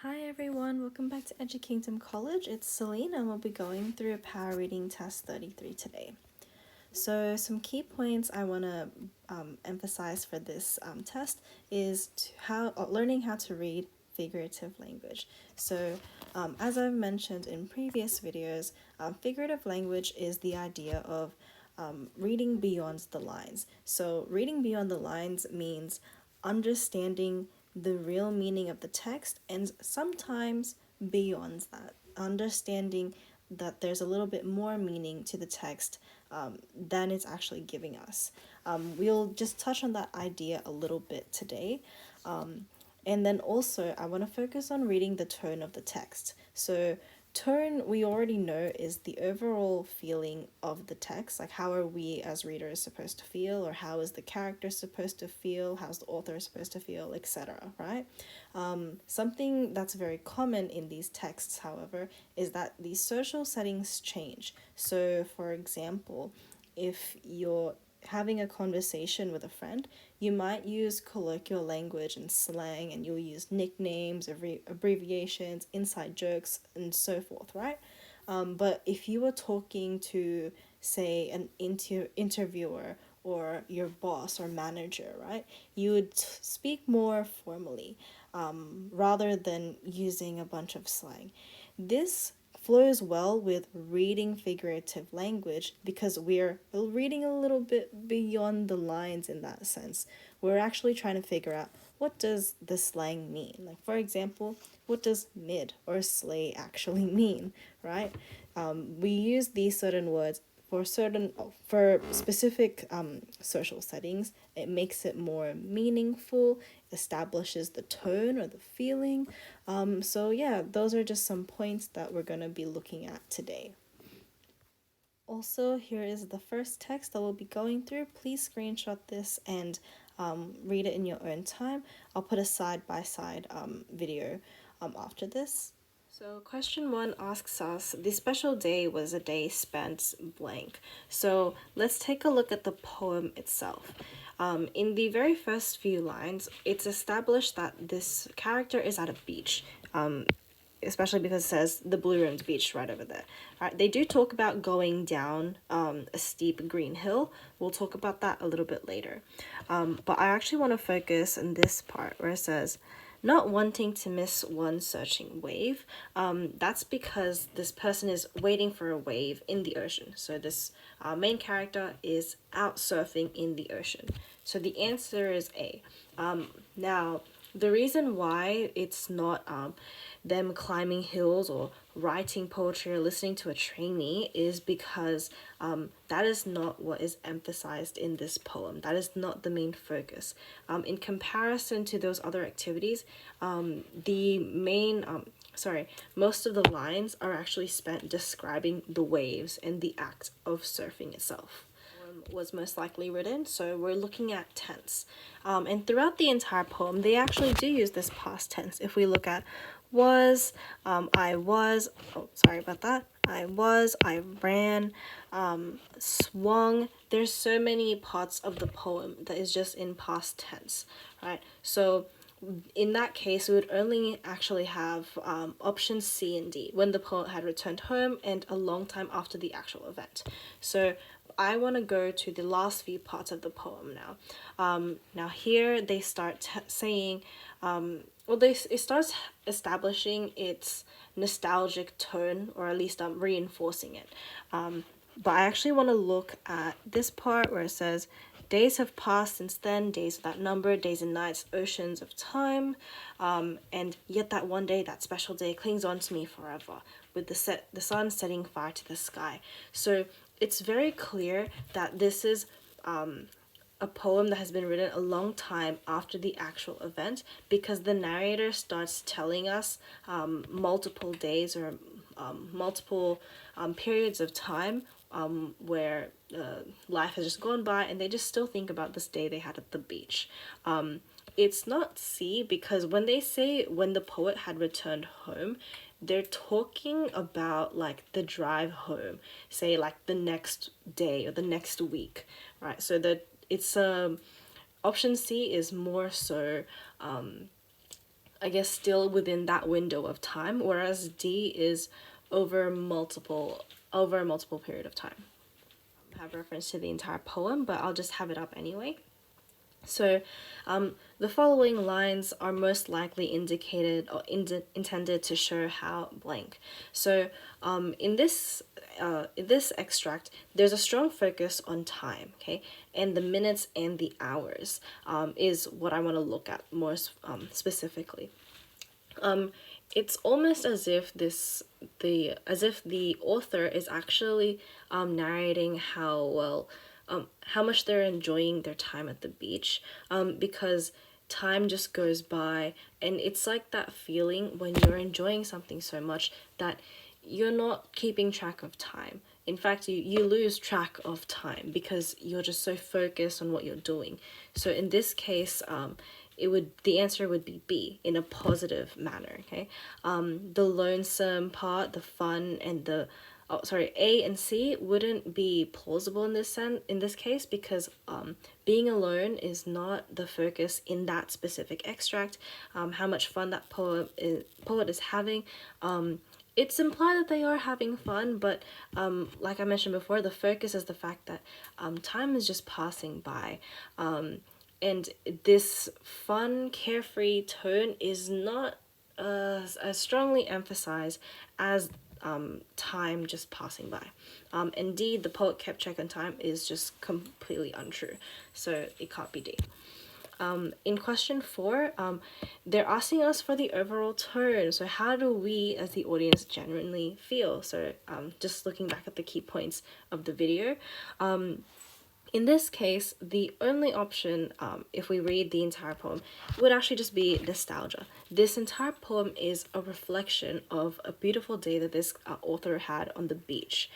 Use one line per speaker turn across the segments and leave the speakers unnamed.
Hi everyone, welcome back to Educington College. It's Celine and we'll be going through a power reading test 33 today. So some key points I want to emphasize for this test is learning how to read figurative language. So as I've mentioned in previous videos, figurative language is the idea of reading beyond the lines. So reading beyond the lines means understanding the real meaning of the text and sometimes beyond that, understanding that there's a little bit more meaning to the text than it's actually giving us. We'll just touch on that idea a little bit today. And then also, I want to focus on reading the tone of the text. So, tone, we already know, is the overall feeling of the text. Like, how are we as readers supposed to feel, or how is the character supposed to feel, how's the author supposed to feel, etc., right? Something that's very common in these texts, however, is that these social settings change. So, for example, if you're having a conversation with a friend, you might use colloquial language and slang, and you'll use nicknames, abbreviations, inside jokes, and so forth, right? But if you were talking to, say, an interviewer or your boss or manager, right, you would speak more formally rather than using a bunch of slang. This flows well with reading figurative language because we're reading a little bit beyond the lines in that sense. We're actually trying to figure out, what does the slang mean? Like, for example, what does mid or slay actually mean, right? We use these certain words for specific social settings. It makes it more meaningful, establishes the tone or the feeling. So yeah, those are just some points that we're going to be looking at today. Also, here is the first text that we'll be going through. Please screenshot this and read it in your own time. I'll put a side-by-side video after this. So question 1 asks us, the special day was a day spent blank. So let's take a look at the poem itself. In the very first few lines, it's established that this character is at a beach, especially because it says the Blue Rimmed Beach right over there. All right, they do talk about going down a steep green hill. We'll talk about that a little bit later. But I actually want to focus on this part where it says, not wanting to miss one searching wave. That's because this person is waiting for a wave in the ocean. So this main character is out surfing in the ocean. So the answer is A. Now, the reason why it's not them climbing hills or writing poetry or listening to a trainee is because that is not what is emphasized in this poem. That is not the main focus. In comparison to those other activities, most of the lines are actually spent describing the waves and the act of surfing itself. Was most likely written, so we're looking at tense. And throughout the entire poem, they actually do use this past tense. If we look at was, I was, I ran, swung. There's so many parts of the poem that is just in past tense, right? So in that case, we would only actually have options C and D, when the poet had returned home and a long time after the actual event. So I want to go to the last few parts of the poem now. Now here they start saying, it starts establishing its nostalgic tone, or at least reinforcing it. But I actually want to look at this part where it says, days have passed since then, days without number, days and nights, oceans of time, and yet that one day, that special day, clings on to me forever, with the sun setting fire to the sky. So it's very clear that this is a poem that has been written a long time after the actual event, because the narrator starts telling us multiple days or multiple periods of time where life has just gone by and they just still think about this day they had at the beach. It's not C, because when they say when the poet had returned home, they're talking about like the drive home, say like the next day or the next week, right? So option C is more so I guess, still within that window of time, whereas D is over a multiple period of time. I have reference to the entire poem, but I'll just have it up anyway. So the following lines are most likely indicated or intended to show how blank. So in this extract, there's a strong focus on time, okay? And the minutes and the hours is what I want to look at more specifically. It's almost as if the author is actually narrating how much they're enjoying their time at the beach, because time just goes by, and it's like that feeling when you're enjoying something so much that you're not keeping track of time. In fact, you lose track of time because you're just so focused on what you're doing. So in this case, the answer would be B, in a positive manner. Okay, the lonesome part, the fun, and A and C wouldn't be plausible in this case, because being alone is not the focus in that specific extract. How much fun that poet is having. It's implied that they are having fun, but like I mentioned before, the focus is the fact that time is just passing by. And this fun, carefree tone is not as strongly emphasized as time just passing by. Indeed, the poet kept check on time is just completely untrue, so it can't be D. In question 4, they're asking us for the overall tone. So how do we as the audience genuinely feel? So just looking back at the key points of the video, in this case, the only option, if we read the entire poem, would actually just be nostalgia. This entire poem is a reflection of a beautiful day that this author had on the beach.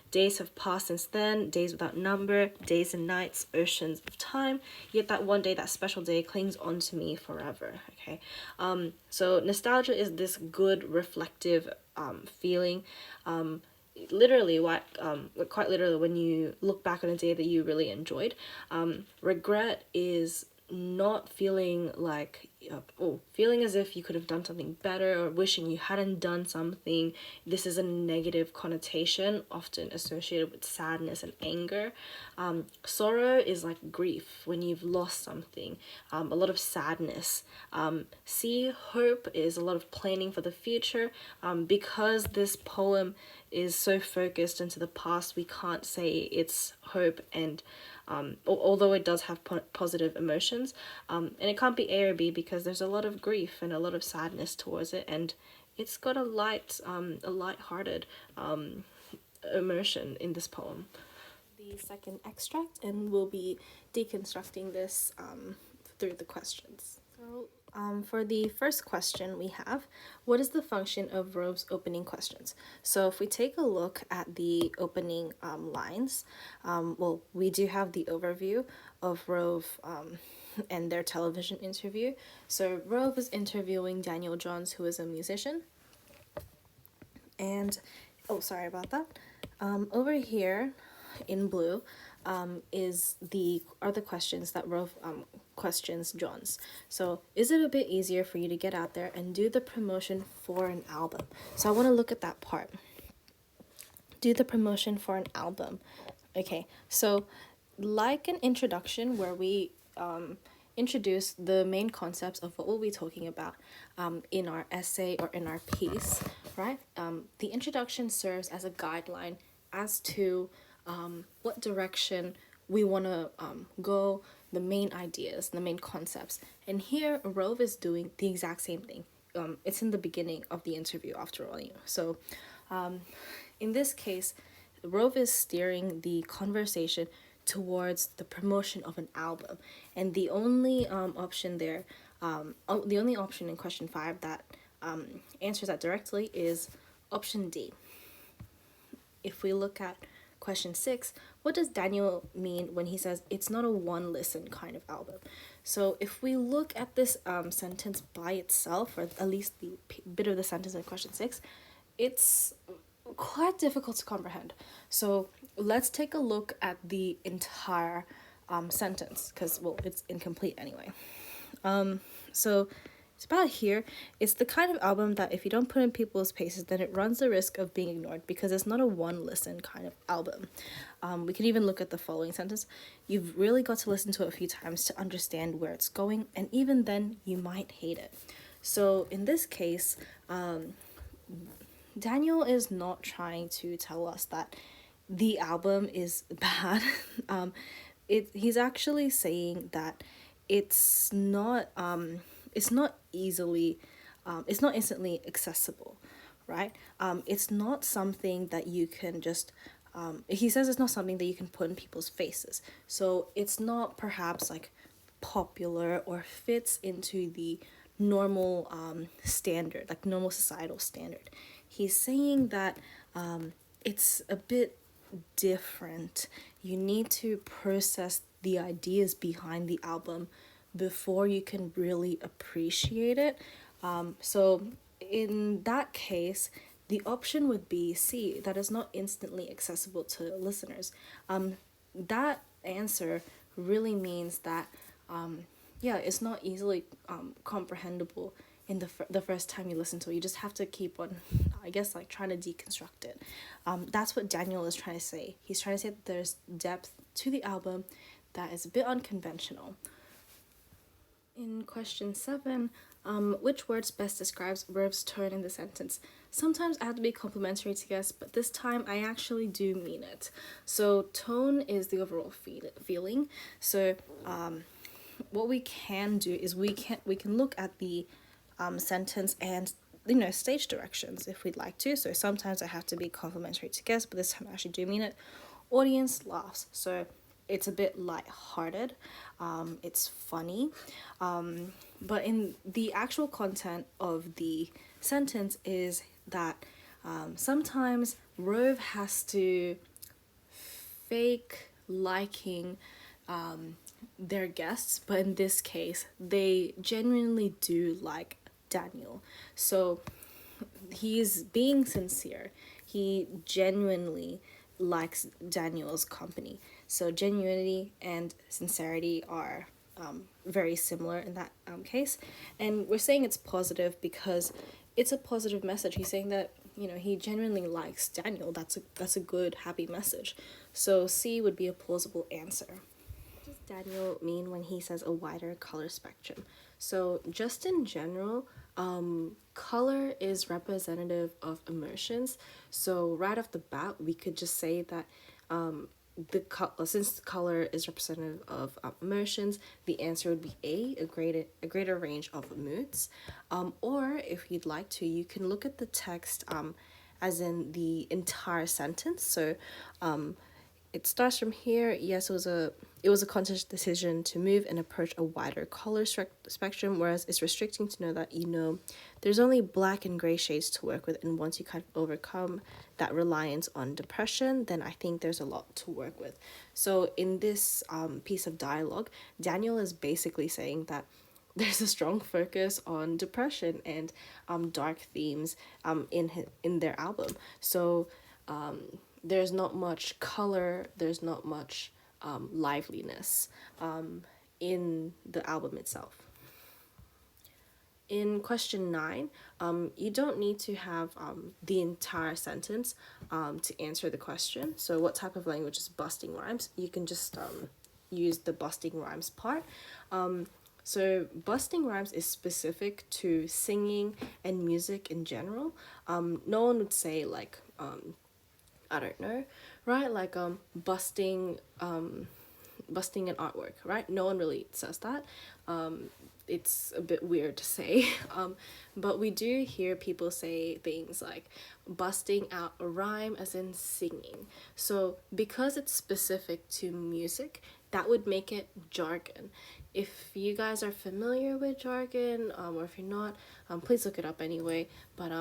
Days have passed since then, days without number, days and nights, oceans of time, yet that one day, that special day, clings on to me forever, okay? So nostalgia is this good, reflective feeling, literally quite literally, when you look back on a day that you really enjoyed. Regret is not feeling like feeling as if you could have done something better, or wishing you hadn't done something. This is a negative connotation often associated with sadness and anger. Sorrow is like grief when you've lost something, a lot of sadness. Hope is a lot of planning for the future. Because this poem is so focused into the past, we can't say it's hope, and although it does have positive emotions, and it can't be A or B because there's a lot of grief and a lot of sadness towards it, and it's got a light-hearted emotion in this poem. The second extract, and we'll be deconstructing this through the questions. So for the first question we have, what is the function of Rove's opening questions? So if we take a look at the opening lines, we do have the overview of Rove and their television interview. So Rove is interviewing Daniel Johns, who is a musician. And, sorry about that. Over here in blue are the questions that Rove questions Johns. So, is it a bit easier for you to get out there and do the promotion for an album? So I want to look at that part. Do the promotion for an album. Okay, so like an introduction where we introduce the main concepts of what we'll be talking about in our essay or in our piece, right? The introduction serves as a guideline as to what direction we want to go, the main ideas, the main concepts. And here, Rove is doing the exact same thing. It's in the beginning of the interview, after all. So in this case, Rove is steering the conversation towards the promotion of an album. And the only option there, the only option in question 5 that answers that directly is option D. If we look at question 6, what does Daniel mean when he says it's not a one listen kind of album? So if we look at this sentence by itself, or at least the bit of the sentence in question 6, it's quite difficult to comprehend. So let's take a look at the entire sentence, because, it's incomplete anyway. So It's about here. It's the kind of album that if you don't put in people's faces, then it runs the risk of being ignored because it's not a one listen kind of album. We can even look at the following sentence. You've really got to listen to it a few times to understand where it's going, and even then, you might hate it. So in this case, Daniel is not trying to tell us that the album is bad. He's actually saying that it's not it's not easily it's not instantly accessible, right? It's not something that you can just he says it's not something that you can put in people's faces. So it's not perhaps like popular or fits into the normal standard, like normal societal standard. He's saying that it's a bit different. You need to process the ideas behind the album before you can really appreciate it. So in that case, the option would be C, that is not instantly accessible to listeners. That answer really means that yeah, it's not easily comprehensible in the first time you listen to it. You just have to keep on, I guess, like trying to deconstruct it. That's what Daniel is trying to say. He's trying to say that there's depth to the album that is a bit unconventional. In question 7, which words best describes Verb's tone in the sentence? Sometimes I have to be complimentary to guess, but this time I actually do mean it. So tone is the overall feeling. So what we can do is we can look at the sentence and stage directions if we'd like to. So sometimes I have to be complimentary to guess, but this time I actually do mean it. Audience laughs. So it's a bit light-hearted. It's funny. But in the actual content of the sentence is that sometimes Rove has to fake liking their guests, but in this case, they genuinely do like Daniel. So he's being sincere. He genuinely likes Daniel's company. So genuinity and sincerity are very similar in that case. And we're saying it's positive because it's a positive message. He's saying that he genuinely likes Daniel. That's a good, happy message. So C would be a plausible answer. What does Daniel mean when he says a wider color spectrum? So just in general, color is representative of emotions. So right off the bat, we could just say that since color is representative of emotions, the answer would be a greater range of moods. Or if you'd like to, you can look at the text as in the entire sentence. So it starts from here. Yes, it was a conscious decision to move and approach a wider color spectrum, whereas it's restricting to know that there's only black and gray shades to work with, and once you kind of overcome that reliance on depression, then I think there's a lot to work with. So in this piece of dialogue, Daniel is basically saying that there's a strong focus on depression and dark themes in their album. So there's not much color, there's not much liveliness in the album itself. In question 9, you don't need to have the entire sentence to answer the question. So what type of language is busting rhymes? You can just use the busting rhymes part. So busting rhymes is specific to singing and music in general. No one would say like I don't know, right? Like busting an artwork, right? No one really says that. It's a bit weird to say, but we do hear people say things like busting out a rhyme as in singing. So because it's specific to music, that would make it jargon. If you guys are familiar with jargon, or if you're not, please look it up anyway. But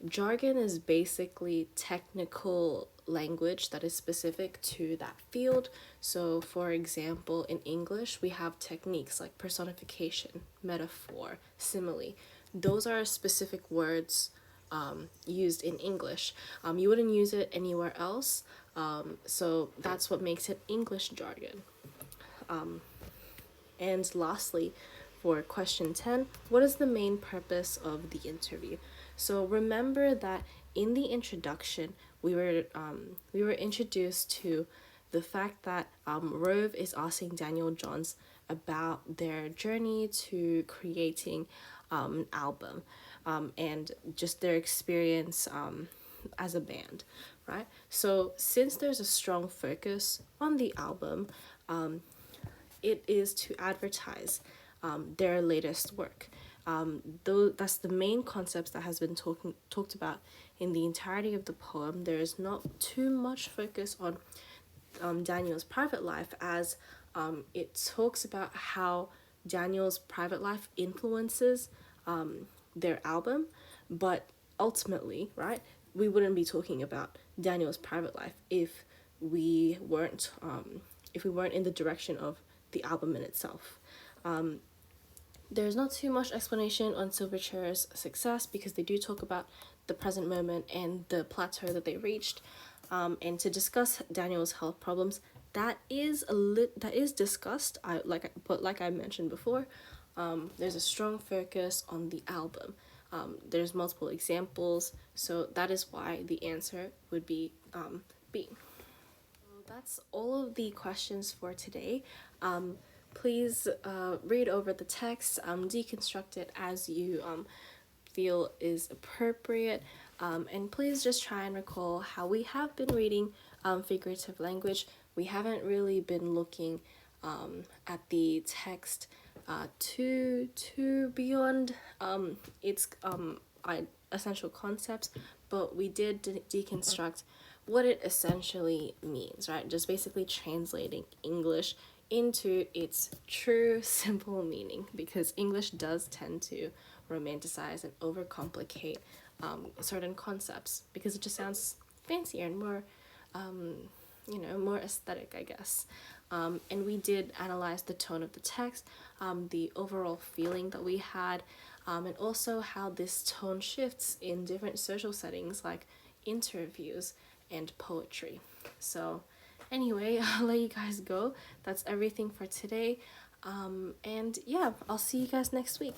jargon is basically technical language that is specific to that field. So for example, in English, we have techniques like personification, metaphor, simile. Those are specific words used in English. You wouldn't use it anywhere else. So that's what makes it English jargon. And lastly, for question 10, what is the main purpose of the interview? So remember that in the introduction, we were introduced to the fact that Rove is asking Daniel Johns about their journey to creating an album, and just their experience as a band, right? So since there's a strong focus on the album, it is to advertise their latest work. Though that's the main concepts that has been talked about in the entirety of the poem. There is not too much focus on Daniel's private life, as it talks about how Daniel's private life influences their album, but ultimately, right, we wouldn't be talking about Daniel's private life we weren't if we weren't in the direction of the album in itself. There's not too much explanation on Silverchair's success because they do talk about the present moment and the plateau that they reached. And to discuss Daniel's health problems, that is discussed. Like I mentioned before, there's a strong focus on the album. There's multiple examples, so that is why the answer would be B. That's all of the questions for today. Please read over the text, deconstruct it as you feel is appropriate, and please just try and recall how we have been reading figurative language. We haven't really been looking at the text too beyond its essential concepts, but we did deconstruct what it essentially means, right? Just basically translating English into its true simple meaning, because English does tend to romanticize and overcomplicate certain concepts because it just sounds fancier and more more aesthetic, I guess. And we did analyze the tone of the text, the overall feeling that we had, and also how this tone shifts in different social settings like interviews and poetry. So anyway, I'll let you guys go. That's everything for today. And yeah, I'll see you guys next week.